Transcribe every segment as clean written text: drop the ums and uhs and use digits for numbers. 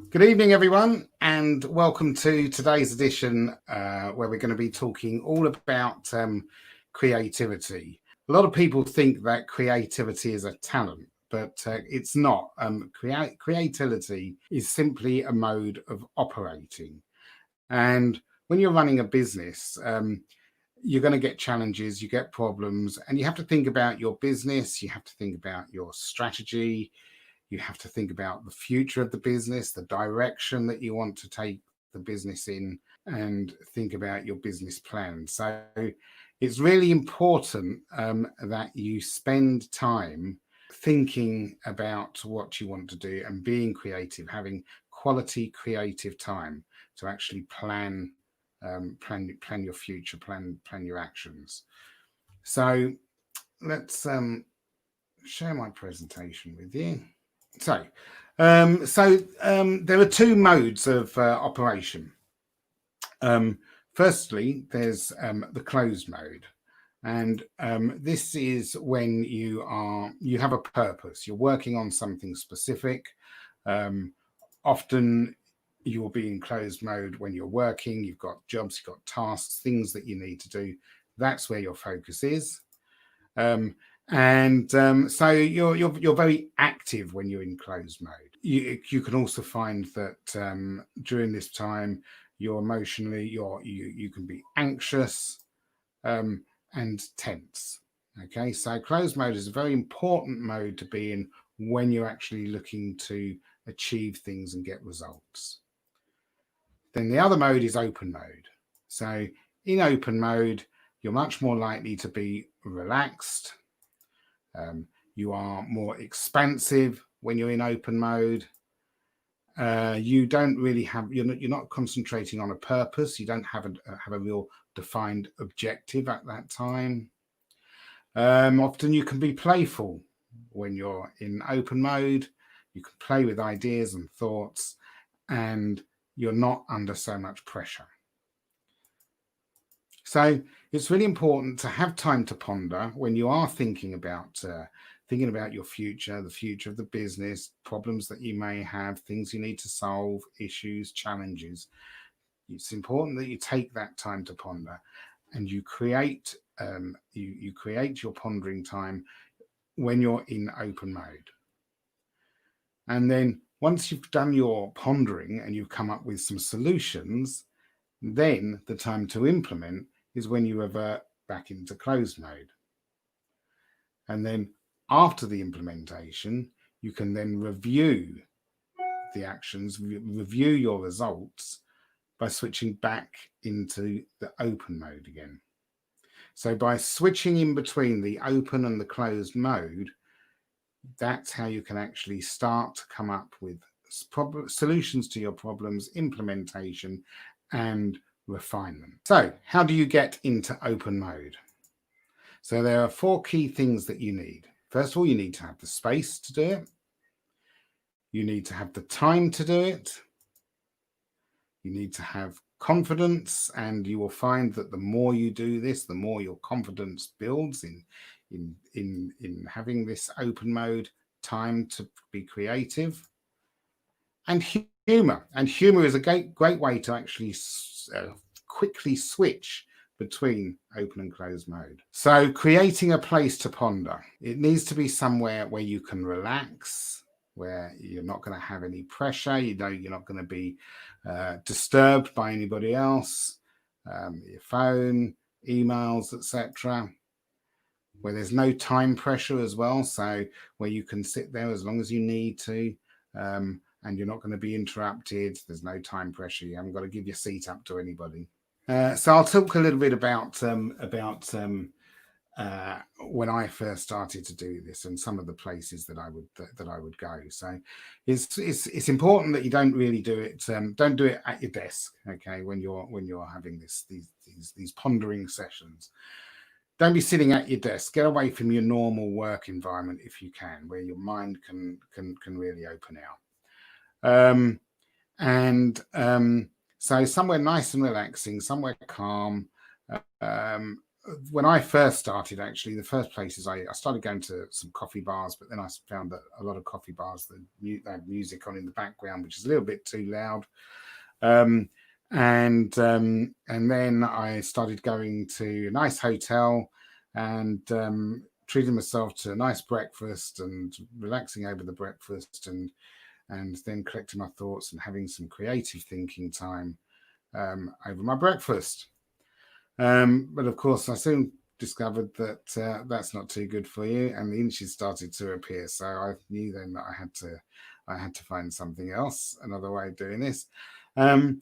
Good evening, everyone, and welcome to today's edition where we're going to be talking all about creativity. A lot of people think that creativity is a talent, but it's not. Creativity is simply a mode of operating. And when you're running a business, you're going to get challenges, you get problems, and you have to think about your business, you have to think about your strategy, you have to think about the future of the business, the direction that you want to take the business in, and think about your business plan. So it's really important that you spend time thinking about what you want to do and being creative, having quality creative time to actually plan your future, plan your actions. So let's share my presentation with you. So there are two modes of operation. Firstly, there's the closed mode, and this is when you have a purpose. You're working on something specific. Often you will be in closed mode when you're working. You've got jobs, you've got tasks, things that you need to do. That's where your focus is. So you're very active when you're in closed mode. You can also find that during this time you're emotionally you can be anxious and tense. Okay, so closed mode is a very important mode to be in when you're actually looking to achieve things and get results. Then the other mode is open mode. So in open mode, you're much more likely to be relaxed. You are more expansive when you're in open mode. You don't really have you're not concentrating on a purpose. You don't have a real defined objective at that time. Often you can be playful when you're in open mode. You can play with ideas and thoughts, and you're not under so much pressure. So it's really important to have time to ponder when you are thinking about your future, the future of the business, problems that you may have, things you need to solve, issues, challenges. It's important that you take that time to ponder, and you create you create your pondering time when you're in open mode. And then once you've done your pondering and you've come up with some solutions, then the time to implement is when you revert back into closed mode. And then after the implementation, you can then review the actions, review your results by switching back into the open mode again. So by switching in between the open and the closed mode, that's how you can actually start to come up with solutions to your problems, implementation, and refinement. So how do you get into open mode? So there are 4 key things that you need. First of all, you need to have the space to do it. You need to have the time to do it. You need to have confidence, and you will find that the more you do this, the more your confidence builds in having this open mode time to be creative. And humor. And humor is a great way to actually quickly switch between open and closed mode. So creating a place to ponder. It needs to be somewhere where you can relax, where you're not going to have any pressure. You're not going to be disturbed by anybody else, your phone, emails, etc. Where there's no time pressure as well. So where you can sit there as long as you need to, and you're not going to be interrupted. There's no time pressure. You haven't got to give your seat up to anybody. So I'll talk a little bit about when I first started to do this and some of the places that I would go. So it's important that you don't really do it. Don't do it at your desk, okay? When you're having these pondering sessions, don't be sitting at your desk. Get away from your normal work environment if you can, where your mind can really open out. So somewhere nice and relaxing, somewhere calm, when I first started, actually, the first places I started going to some coffee bars, but then I found that a lot of coffee bars they had music on in the background, which is a little bit too loud. Um, and then I started going to a nice hotel and treating myself to a nice breakfast and relaxing over the breakfast and then collecting my thoughts and having some creative thinking time over my breakfast. But of course, I soon discovered that that's not too good for you, and the inches started to appear. So I knew then that I had to find something else, another way of doing this. And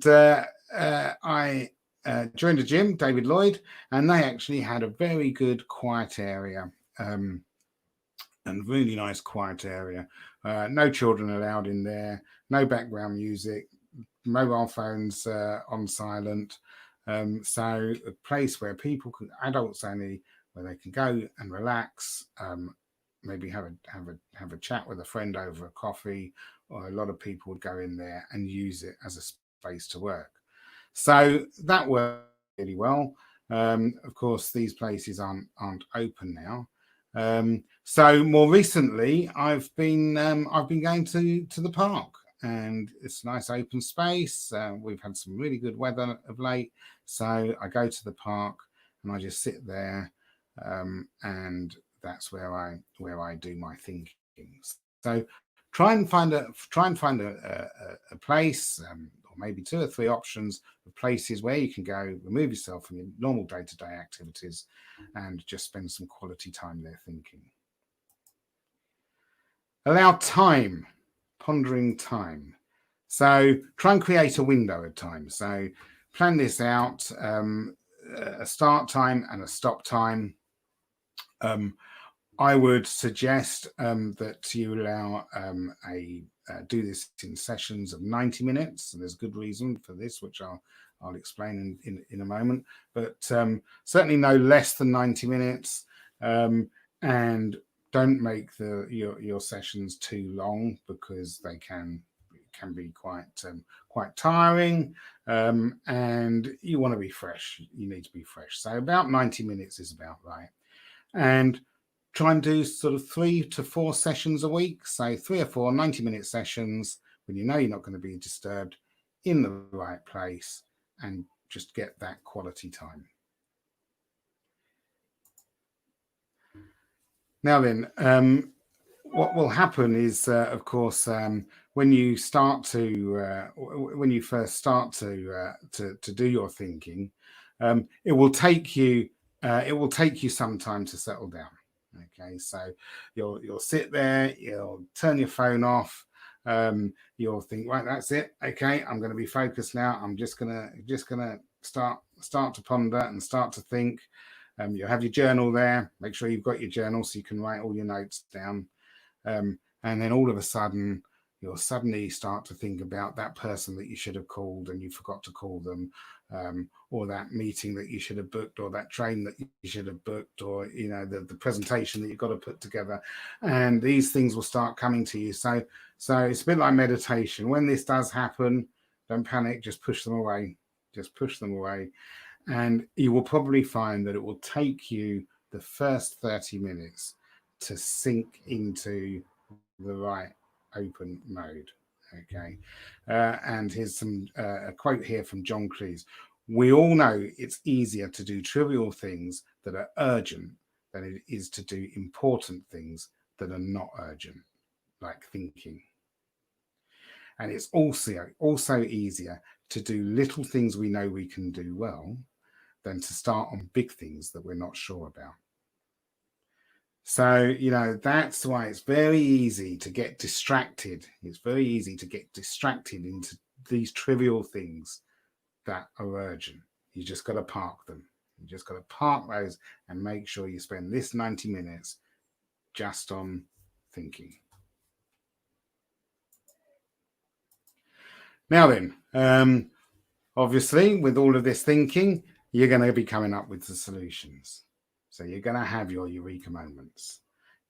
I joined a gym, David Lloyd, and they actually had a very good quiet area. And really nice quiet area. No children allowed in there, no background music, mobile phones on silent. So a place where people can, adults only, where they can go and relax, maybe have a chat with a friend over a coffee, or a lot of people would go in there and use it as a space to work. So that worked really well. Of course, these places aren't open now. So more recently, I've been going to the park, and it's a nice open space. We've had some really good weather of late, so I go to the park and I just sit there, and that's where I do my thinking. So try and find a place, or maybe two or three options of places where you can go, remove yourself from your normal day-to-day activities, and just spend some quality time there thinking. Allow time, pondering time. So try and create a window of time. So plan this out, a start time and a stop time. I would suggest that you allow do this in sessions of 90 minutes. And there's good reason for this, which I'll explain in a moment. But certainly no less than 90 minutes. And don't make your sessions too long, because they can be quite tiring, and you want to be fresh. You need to be fresh. So about 90 minutes is about right. And try and do sort of 3 to 4 sessions a week. So 3 or 4 90-minute sessions when you know you're not going to be disturbed, in the right place, and just get that quality time. Now then, what will happen is, of course, when you first start to do your thinking, it will take you some time to settle down. Okay, so you'll sit there, you'll turn your phone off, you'll think, right, that's it. Okay, I'm going to be focused now. I'm just gonna start to ponder and start to think. You'll have your journal there. Make sure you've got your journal so you can write all your notes down. And then all of a sudden, you'll suddenly start to think about that person that you should have called and you forgot to call them, or that meeting that you should have booked, or that train that you should have booked, or the presentation that you've got to put together. And these things will start coming to you. So it's a bit like meditation. When this does happen, don't panic. Just push them away. Just push them away. And you will probably find that it will take you the first 30 minutes to sink into the right open mode. Okay. And here's a quote here from John Cleese. We all know it's easier to do trivial things that are urgent than it is to do important things that are not urgent, like thinking. And it's also easier to do little things we know we can do well than to start on big things that we're not sure about. So, that's why it's very easy to get distracted. It's very easy to get distracted into these trivial things that are urgent. You just got to park them. You just got to park those and make sure you spend this 90 minutes just on thinking. Now then, obviously, with all of this thinking, you're going to be coming up with the solutions. So you're going to have your Eureka moments.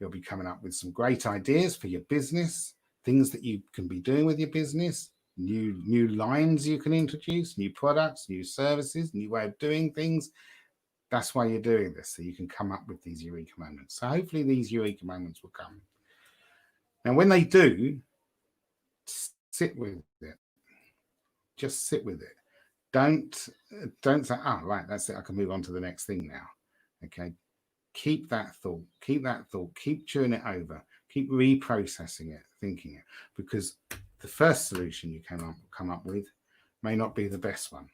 You'll be coming up with some great ideas for your business, things that you can be doing with your business, new lines you can introduce, new products, new services, new way of doing things. That's why you're doing this, so you can come up with these Eureka moments. So hopefully these Eureka moments will come. Now, when they do, sit with it. Just sit with it. Don't say, oh, right, that's it. I can move on to the next thing now. Okay. Keep that thought. Keep that thought. Keep chewing it over. Keep reprocessing it, thinking it, because the first solution you come up with may not be the best one.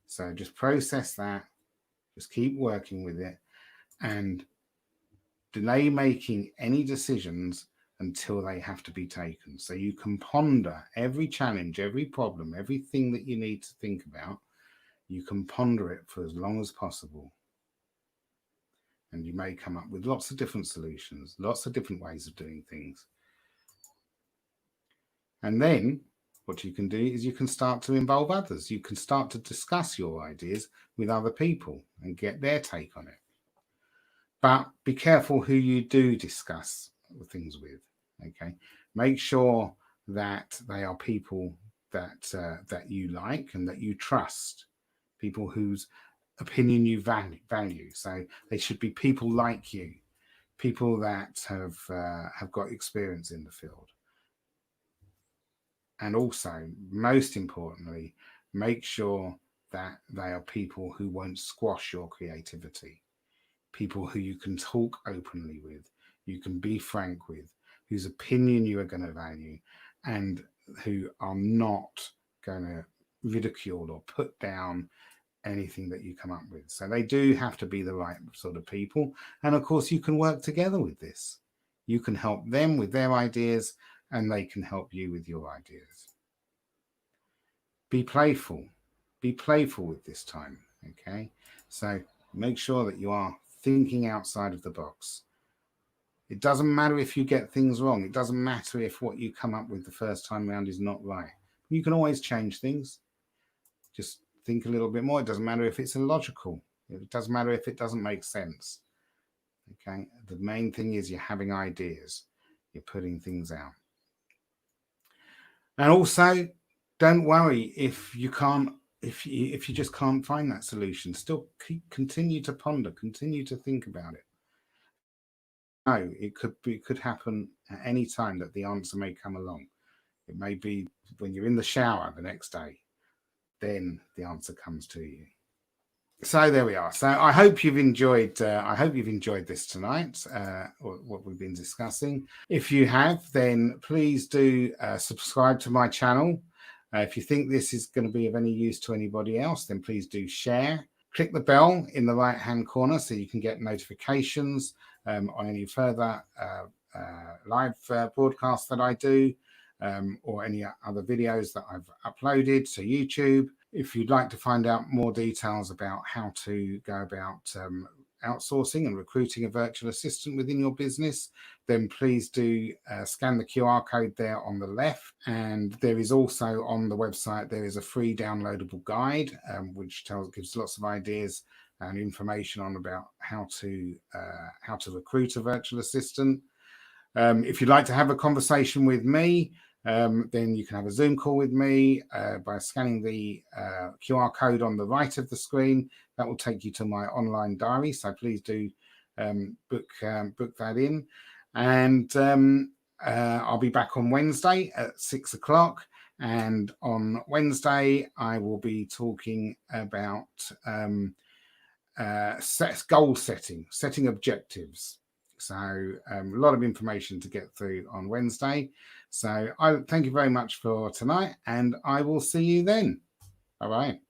So just process that. Just keep working with it, and delay making any decisions until they have to be taken. So you can ponder every challenge, every problem, everything that you need to think about. You can ponder it for as long as possible. And you may come up with lots of different solutions, lots of different ways of doing things. And then what you can do is you can start to involve others. You can start to discuss your ideas with other people and get their take on it. But be careful who you do discuss things with. Okay, make sure that they are people that you like and that you trust, people whose opinion you value. So they should be people like you, people that have got experience in the field. And also, most importantly, make sure that they are people who won't squash your creativity, people who you can talk openly with, you can be frank with, whose opinion you are going to value, and who are not going to ridicule or put down anything that you come up with. So they do have to be the right sort of people. And of course, you can work together with this. You can help them with their ideas, and they can help you with your ideas. Be playful. Be playful with this time. Okay. So make sure that you are thinking outside of the box. It doesn't matter if you get things wrong. It doesn't matter if what you come up with the first time around is not right. You can always change things. Just think a little bit more. It doesn't matter if it's illogical. It doesn't matter if it doesn't make sense. Okay. The main thing is you're having ideas. You're putting things out. And also, don't worry if you can't, if you just can't find that solution. Still continue to ponder, continue to think about it. No, it could happen at any time that the answer may come along. It may be when you're in the shower the next day, then the answer comes to you. So there we are. So I hope you've enjoyed. This tonight. What we've been discussing. If you have, then please do subscribe to my channel. If you think this is going to be of any use to anybody else, then please do share. Click the bell in the right-hand corner so you can get notifications on any further live broadcasts that I do, or any other videos that I've uploaded to YouTube. If you'd like to find out more details about how to go about outsourcing and recruiting a virtual assistant within your business, then please do scan the QR code there on the left. And there is also on the website, there is a free downloadable guide, which gives lots of ideas and information on about how to recruit a virtual assistant. If you'd like to have a conversation with me, then you can have a Zoom call with me by scanning the QR code on the right of the screen. That will take you to my online diary. So please do book that in. And I'll be back on Wednesday at 6 o'clock. And on Wednesday, I will be talking about goal setting objectives. So a lot of information to get through on Wednesday. So I thank you very much for tonight, and I will see you then. Bye-bye.